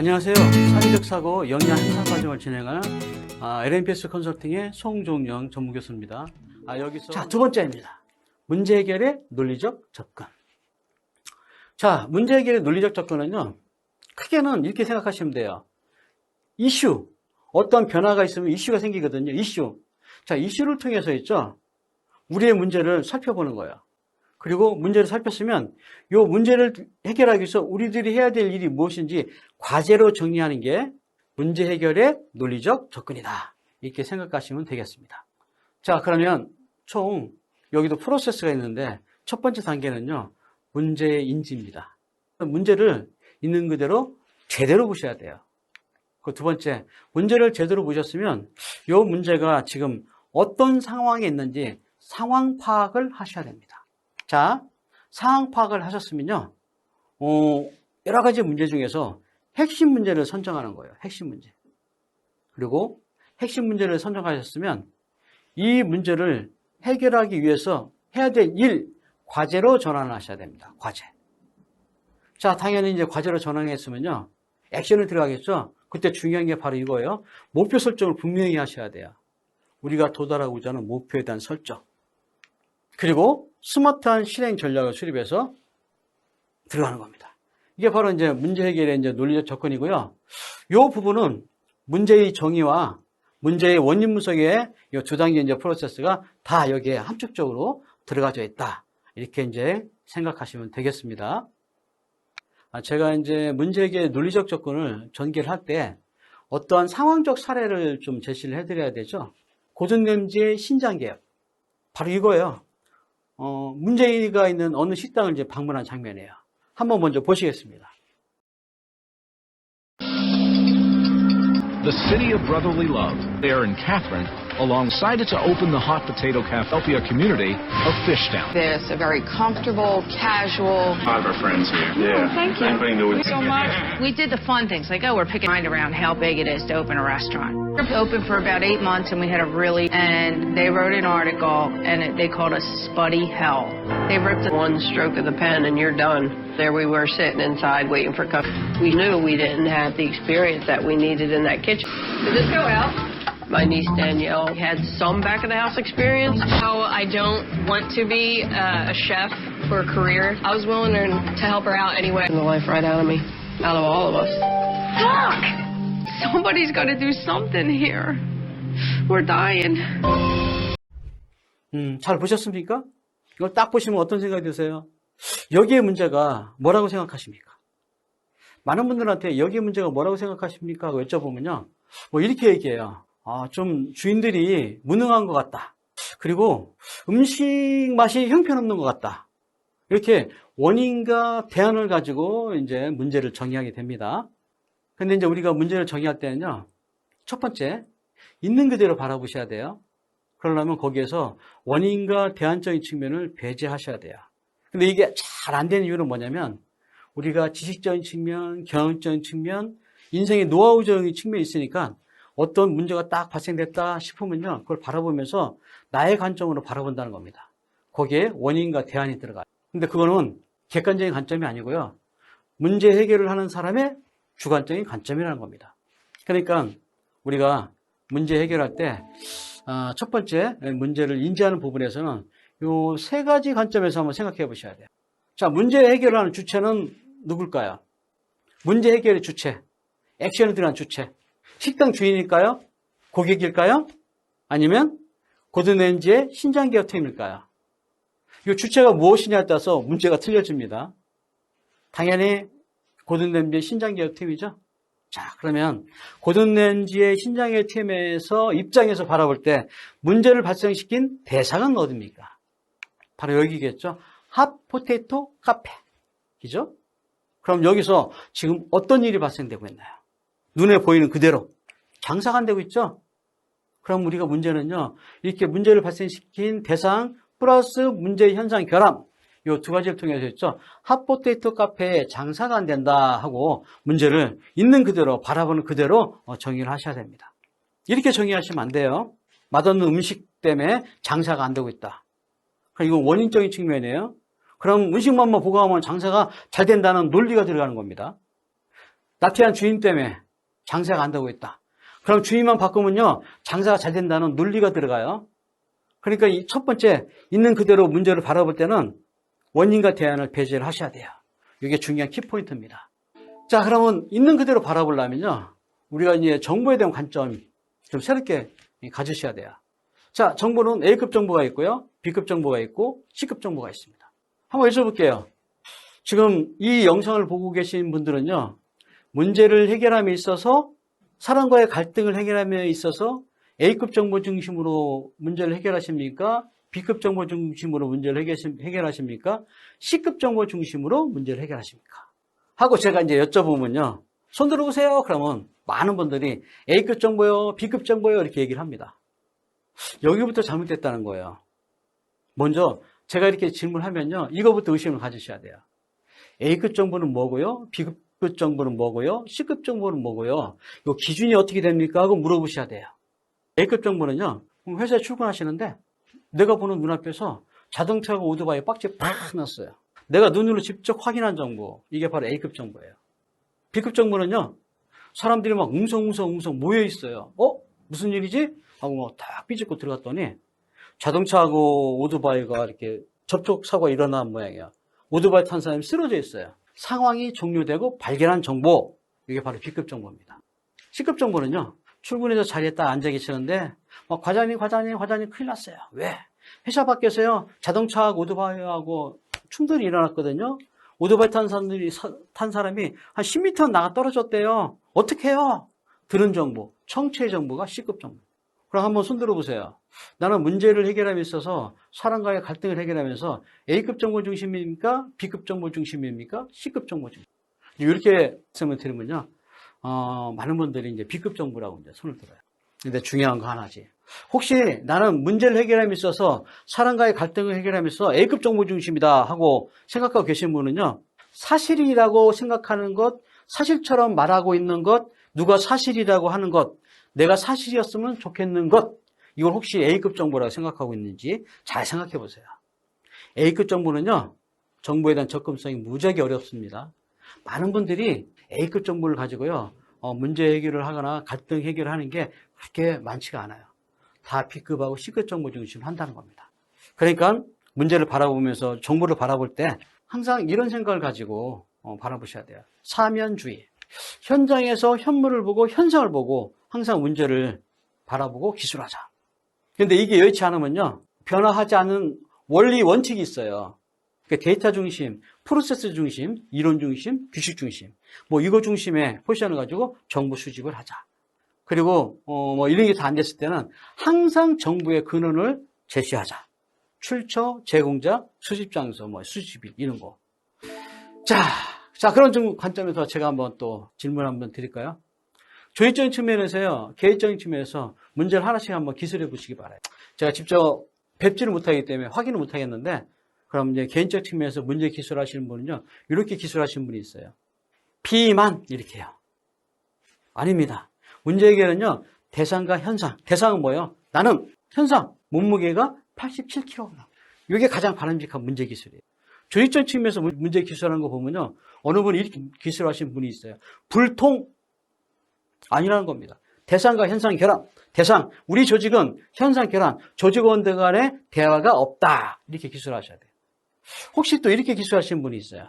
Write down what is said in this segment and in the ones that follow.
안녕하세요. 사회적 사고 영양 향상 과정을 진행할 LNPS 컨설팅의 송종영 전무교수입니다. 여기서 두 번째입니다. 문제 해결의 논리적 접근. 자, 문제 해결의 논리적 접근은요, 크게는 이렇게 생각하시면 돼요. 이슈, 어떤 변화가 있으면 이슈가 생기거든요. 이슈. 자, 이슈를 통해서 있죠, 우리의 문제를 살펴보는 거예요. 그리고 문제를 살폈으면 이 문제를 해결하기 위해서 우리들이 해야 될 일이 무엇인지 과제로 정리하는 게 문제 해결의 논리적 접근이다. 이렇게 생각하시면 되겠습니다. 자, 그러면 총 여기도 프로세스가 있는데 첫 번째 단계는요, 문제의 인지입니다. 문제를 있는 그대로 제대로 보셔야 돼요. 그 두 번째, 문제를 제대로 보셨으면 이 문제가 지금 어떤 상황에 있는지 상황 파악을 하셔야 됩니다. 자, 상황 파악을 하셨으면요, 여러 가지 문제 중에서 핵심 문제를 선정하는 거예요. 핵심 문제. 그리고 핵심 문제를 선정하셨으면 이 문제를 해결하기 위해서 해야 될 일, 과제로 전환하셔야 됩니다. 과제. 자, 당연히 이제 과제로 전환했으면요, 액션을 들어가겠죠? 그때 중요한 게 바로 이거예요. 목표 설정을 분명히 하셔야 돼요. 우리가 도달하고자 하는 목표에 대한 설정. 그리고 스마트한 실행 전략을 수립해서 들어가는 겁니다. 이게 바로 이제 문제 해결의 이제 논리적 접근이고요. 이 부분은 문제의 정의와 문제의 원인 분석의 이 두 단계 이제 프로세스가 다 여기에 함축적으로 들어가져 있다. 이렇게 이제 생각하시면 되겠습니다. 제가 이제 문제 해결의 논리적 접근을 전개를 할 때 어떠한 상황적 사례를 좀 제시를 해드려야 되죠. 고든 램지의 신장 개혁. 바로 이거예요. 문제가 있는 어느 식당을 이제 방문한 장면이에요. 한번 먼저 보시겠습니다. The city of brotherly love, there in Catherine, alongside it to open the hot potato Philadelphia community of Fishtown. It's a very comfortable, casual. A lot of our friends here. Yeah. Thank you. Anybody new? So much. We did the fun things, like, we're picking mind around how big it is to open a restaurant. We opened for about 8 months, and we had and they wrote an article, and they called us Spuddy Hell. They ripped one stroke of the pen and you're done. There we were sitting inside waiting for customers. We knew we didn't have the experience that we needed in that kitchen. Did this go out? My niece Danielle had some back of the house experience. Oh, I don't want to be a chef for a career. I was willing to help her out anyway. The life right out of me, out of all of us. Fuck! Somebody's got to do something here. We're dying. 잘 보셨습니까? 이걸 딱 보시면 어떤 생각이 드세요? 여기에 문제가 뭐라고 생각하십니까? 많은 분들한테 여기에 문제가 뭐라고 생각하십니까? 하고 여쭤보면요, 뭐 이렇게 얘기해요. 좀 주인들이 무능한 것 같다. 그리고 음식 맛이 형편없는 것 같다. 이렇게 원인과 대안을 가지고 이제 문제를 정의하게 됩니다. 근데 이제 우리가 문제를 정의할 때는요, 첫 번째, 있는 그대로 바라보셔야 돼요. 그러려면 거기에서 원인과 대안적인 측면을 배제하셔야 돼요. 근데 이게 잘 안 되는 이유는 뭐냐면, 우리가 지식적인 측면, 경험적인 측면, 인생의 노하우적인 측면이 있으니까 어떤 문제가 딱 발생됐다 싶으면요, 그걸 바라보면서 나의 관점으로 바라본다는 겁니다. 거기에 원인과 대안이 들어가요. 근데 그거는 객관적인 관점이 아니고요, 문제 해결을 하는 사람의 주관적인 관점이라는 겁니다. 그러니까 우리가 문제 해결할 때 첫 번째 문제를 인지하는 부분에서는 요 세 가지 관점에서 한번 생각해 보셔야 돼요. 자, 문제 해결을 하는 주체는 누굴까요? 문제 해결의 주체, 액션을 들어간 주체. 식당 주인일까요? 고객일까요? 아니면 고든 램지의 신장 개혁 팀일까요? 이 주체가 무엇이냐에 따라서 문제가 틀려집니다. 당연히 고든 램지의 신장 개혁 팀이죠. 자, 그러면 고든 램지의 신장 개혁 팀에서 입장에서 바라볼 때 문제를 발생시킨 대상은 어디입니까? 바로 여기겠죠. 핫포테이토 카페. 그죠? 그럼 여기서 지금 어떤 일이 발생되고 있나요? 눈에 보이는 그대로 장사가 안 되고 있죠? 그럼 우리가 문제는요, 이렇게 문제를 발생시킨 대상 플러스 문제 현상 결합, 이 두 가지를 통해서 있죠. 핫포테이토 카페에 장사가 안 된다 하고 문제를 있는 그대로 바라보는 그대로 정의를 하셔야 됩니다. 이렇게 정의하시면 안 돼요. 맛없는 음식 때문에 장사가 안 되고 있다. 이건 원인적인 측면이에요. 그럼 음식만만 보강하면 장사가 잘 된다는 논리가 들어가는 겁니다. 나태한 주인 때문에 장사가 안 되고 있다. 그럼 주인만 바꾸면요, 장사가 잘 된다는 논리가 들어가요. 그러니까 이 첫 번째, 있는 그대로 문제를 바라볼 때는 원인과 대안을 배제를 하셔야 돼요. 이게 중요한 키포인트입니다. 자, 그러면 있는 그대로 바라보려면요, 우리가 이제 정보에 대한 관점 좀 새롭게 가지셔야 돼요. 자, 정보는 A급 정보가 있고요, B급 정보가 있고, C급 정보가 있습니다. 한번 여쭤볼게요. 지금 이 영상을 보고 계신 분들은요, 문제를 해결함에 있어서, 사람과의 갈등을 해결함에 있어서 A급 정보 중심으로 문제를 해결하십니까? B급 정보 중심으로 문제를 해결하십니까? C급 정보 중심으로 문제를 해결하십니까? 하고 제가 이제 여쭤보면요, 손 들어보세요. 그러면 많은 분들이 A급 정보요, B급 정보요 이렇게 얘기를 합니다. 여기부터 잘못됐다는 거예요. 먼저 제가 이렇게 질문하면요, 이거부터 의심을 가지셔야 돼요. A급 정보는 뭐고요? B급 정보는 뭐고요? C급 정보는 뭐고요? 이 기준이 어떻게 됩니까? 하고 물어보셔야 돼요. A급 정보는요, 회사에 출근하시는데 내가 보는 눈앞에서 자동차가 오토바이 박스에 팍 났어요. 내가 눈으로 직접 확인한 정보, 이게 바로 A급 정보예요. B급 정보는요, 사람들이 막 웅성웅성 모여 있어요. 무슨 일이지? 하고 막 딱 삐집고 들어갔더니 자동차하고 오토바이가 이렇게 접촉 사고가 일어난 모양이에요. 오토바이 탄 사람이 쓰러져 있어요. 상황이 종료되고 발견한 정보, 이게 바로 B급 정보입니다. C급 정보는요, 출근해서 자리에 딱 앉아 계시는데 막 과장님 큰일 났어요. 왜? 회사 밖에서요, 자동차하고 오토바이하고 충돌이 일어났거든요. 오토바이 탄 사람이 한 10m 나가 떨어졌대요. 어떻게 해요? 들은 정보, 청취의 정보가 C급 정보. 그럼 한번 손 들어보세요. 나는 문제를 해결함에 있어서 사람과의 갈등을 해결하면서 A급 정보 중심입니까? B급 정보 중심입니까? C급 정보 중심. 이렇게 말씀을 드리면요, 많은 분들이 이제 B급 정보라고 이제 손을 들어요. 근데 중요한 거 하나지. 혹시 나는 문제를 해결함에 있어서 사람과의 갈등을 해결하면서 A급 정보 중심이다 하고 생각하고 계신 분은요, 사실이라고 생각하는 것, 사실처럼 말하고 있는 것, 누가 사실이라고 하는 것, 내가 사실이었으면 좋겠는 것, 이걸 혹시 A급 정보라고 생각하고 있는지 잘 생각해 보세요. A급 정보는요, 정보에 대한 접근성이 무지하게 어렵습니다. 많은 분들이 A급 정보를 가지고요, 문제 해결을 하거나 갈등 해결을 하는 게 그렇게 많지가 않아요. 다 B급하고 C급 정보 중심으로 한다는 겁니다. 그러니까 문제를 바라보면서 정보를 바라볼 때 항상 이런 생각을 가지고 바라보셔야 돼요. 사면주의. 현장에서 현물을 보고 현상을 보고 항상 문제를 바라보고 기술하자. 그런데 이게 여의치 않으면요, 변화하지 않은 원리 원칙이 있어요. 그러니까 데이터 중심, 프로세스 중심, 이론 중심, 규칙 중심, 이거 중심에 포지션을 가지고 정보 수집을 하자. 그리고 이런 게 다 안 됐을 때는 항상 정보의 근원을 제시하자. 출처, 제공자, 수집 장소, 수집일 이런 거. 자, 그런 관점에서 제가 한번 또 질문 한번 드릴까요? 조직적인 측면에서요, 계획적인 측면에서 문제를 하나씩 한번 기술해 보시기 바라요. 제가 직접 뵙지를 못하기 때문에 확인을 못 하겠는데, 그럼 이제 개인적 측면에서 문제 기술하시는 분은요, 이렇게 기술하시는 분이 있어요. B만 이렇게 해요. 아닙니다. 문제 해결은요, 대상과 현상. 대상은 뭐예요? 나는 현상, 몸무게가 87kg. 이게 가장 바람직한 문제 기술이에요. 조직적 측면에서 문제 기술하는 거 보면요, 어느 분이 이렇게 기술하신 분이 있어요. 불통 아니라는 겁니다. 대상과 현상 결합. 대상, 우리 조직은 현상 결합, 조직원들 간의 대화가 없다. 이렇게 기술하셔야 돼요. 혹시 또 이렇게 기술하신 분이 있어요.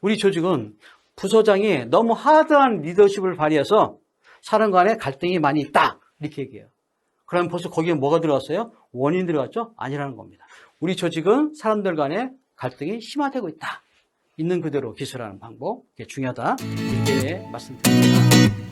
우리 조직은 부서장이 너무 하드한 리더십을 발휘해서 사람 간의 갈등이 많이 있다. 이렇게 얘기해요. 그럼 벌써 거기에 뭐가 들어갔어요? 원인 들어갔죠? 아니라는 겁니다. 우리 조직은 사람들 간의 갈등이 심화되고 있다. 있는 그대로 기술하는 방법, 이게 중요하다. 이렇게 말씀드립니다.